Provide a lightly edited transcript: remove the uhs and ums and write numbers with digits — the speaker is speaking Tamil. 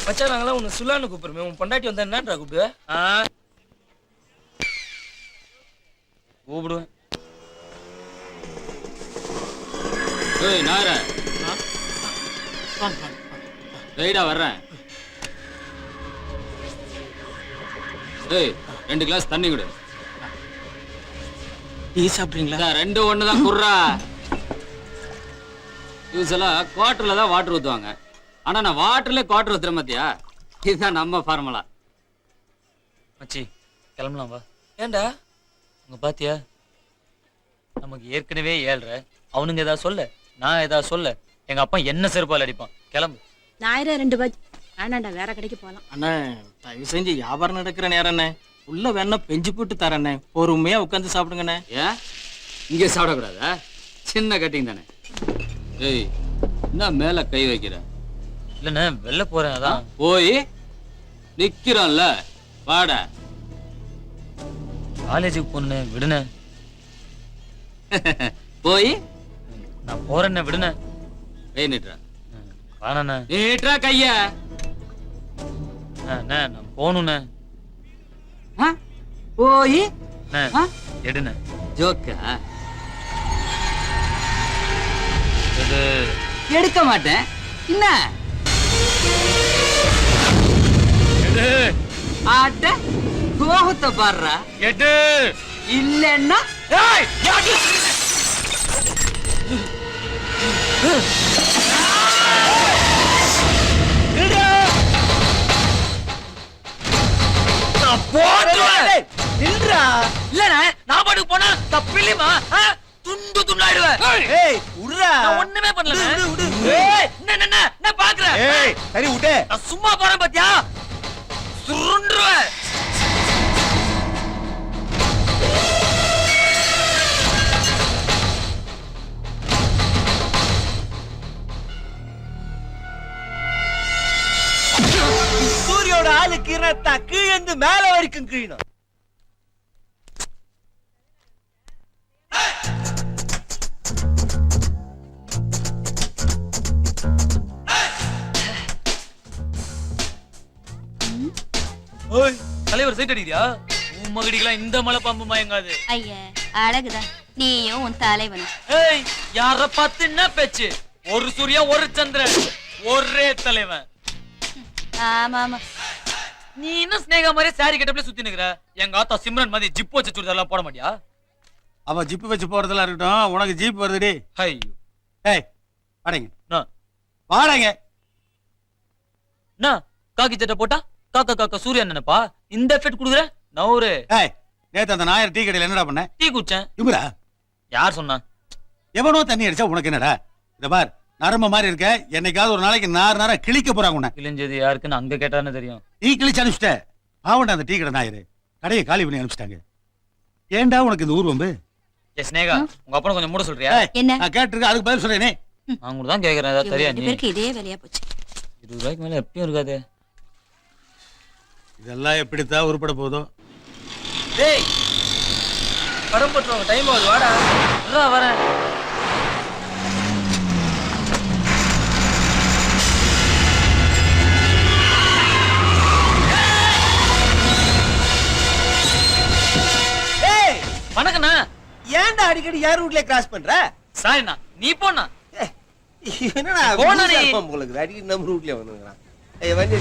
மச்சான் நாங்களாம் உன்னை சுல்லான்னு கூப்பிடுறோமே, உன் பொண்டாட்டி வந்தா என்னன்றா கூப்பிடுவேன்? கூப்பிடுவேன். ஏய் நார ரைடா வர்றேன். ஏய் 2 கிளாஸ் தண்ணி கொடு. டீ சாப்பிடுறீங்களா? 2 ஒன்று தான் குர்ரா. யூஸ்வலா குவார்டர்ல தான் வாட்டர் ஊற்றுவாங்க. ஆனா நான் வாட்டர்ல குவார்டர் ஊத்துறேன் பாத்தியா? இதுதான் நம்ம ஃபார்முலா. மச்சி கிளம்பலாம் வா. ஏண்டா உங்க பாத்தியா, நமக்கு ஏற்கனவே 7:30. அவனுங்க ஏதாவது சொல்ல, நான் ஏதாவது சொல்ல, எங்க அப்பா என்ன செருப்பால் அடிப்பான். கிளம்பு. ஞாயிறு 2 பஜ். வேணாண்டா, வேற கடைக்கு போகலாம். அண்ணா தயவு செஞ்சு வியாபாரம் நடக்கிற நேரண்ணே, உள்ள வேணா பெஞ்சு போட்டு தரண்ணே, பொறுமையா உட்காந்து சாப்பிடுங்கண்ணே. ஏன் இங்கே சாப்பிடக்கூடாதா? சின்ன கட்டிங் தானே. ஏய் என்ன மேல கை வைக்கிற? இல்லண்ணே வெளில போறேன். அதான் போய் நிக்கிறோம்ல, வாடா. காலேஜுக்கு போனே விடுனே. போய் நான் போறேன்னு விடுனே. கை நீட்டுறா. வேணாண்ணே. நீட்டுறா கைய. அண்ணே நான் போகணுண்ணே. போய் எடுண்ணே. ஜோக்கா? எடு. எடுக்க மாட்டேன். என்ன எடு. ஆட்ட கோபத்தை பாடுறா. எடு. இல்லன்னா நான் பாட்டுக்கு போனா தப்பில்லையுமா? துண்டு துண்டாடுவேன். ஒண்ணுமே பண்ணல. என்ன பாக்குறேன்? சும்மா போறேன் பாத்தியா? சுருண்டுருவேன். சூரியோட ஆளு கீழத்தா கீழந்து மேல வரைக்கும் கீழணும். தலைவர் சைட் அடிக்கிறியா? உன் மகடிக்கலாம் இந்த மலை பாம்பு மயங்காது. ஐயா அழகுதான் நீயும் உன் தலைவனும். ஏய் யார பார்த்து என்ன பேச்சு? ஒரு சூரியன் ஒரு சந்திரன் ஒரே தலைவன். ஆமா ஆமா. நீ இன்னும் ஸ்னேகா மாதிரி சாரி கட்டப்ல சுத்தி நிக்கிற. எங்க ஆத்தா சிம்ரன் மாதிரி ஜிப் வச்சு சுடிதார்லாம் போட மாட்டியா? அவ ஜிப்பு வச்சு போறதெல்லாம் இருக்கட்டும், உனக்கு ஜீப் வருதுடி. ஐயோ ஏய் வாடங்க வாடங்க. என்ன காக்கி சட்டை போட்டா காக்கா காக்கா சூரியன் நினைப்பா? இந்த எஃபெக்ட் குடுக்குற நவுரு. ஏய் நேத்து அந்த நாயர் டீ கடையில என்னடா பண்ண? டீ குடிச்சேன். இவரா? யார் சொன்னா? எவனோ தண்ணி அடிச்சா உனக்கு என்னடா? இத பார், நரம்ப மாதிரி இருக்க. என்னைக்காவது ஒரு நாளைக்கு நார கிழிக்க போறாங்க உன்னை. கிழிஞ்சது யாருக்குன்னு அங்க கேட்டான்னு தெரியும். நீ கிழிச்சு அனுப்பிச்சிட்ட. பாவண்டா அந்த டீ கடை நாயரு கடையை காலி பண்ணி அனுப்பிச்சிட்டாங்க. ஏன்டா உனக்கு இந்த ஊர்வம்பு? ஏ ஸ்னேகா, உங்க அப்பா கொஞ்சம் மூட சொல்றியா? என்ன? நான் கேட்டிருக்கேன், அதுக்கு பதில் சொல்றேனே. நான் கூட தான் கேக்குறேன். ஏதாவது தெரியா? நீ பேருக்கு இதே வேலையா போச்சு. 20 ரூபாய்க்கு மேல எப்பயும் இருக்காது. இதெல்லாம் எப்படித்தான் உருப்பட போதோ. டேய் படம் போட்டுருவாங்க, டைம் ஆகுது, வாடா. வரேன். டேய் வணக்கண்ணா. ஏன்டா அடிக்கடி யார் ரூட்ல கிராஸ் பண்ற? சாரிண்ணா, நீ போண்ணா. என்னடா போனா நீ. உங்களுக்கு அடிக்கடி நம்ம ரூட்ல வந்துங்கறான். ஏய் வண்டி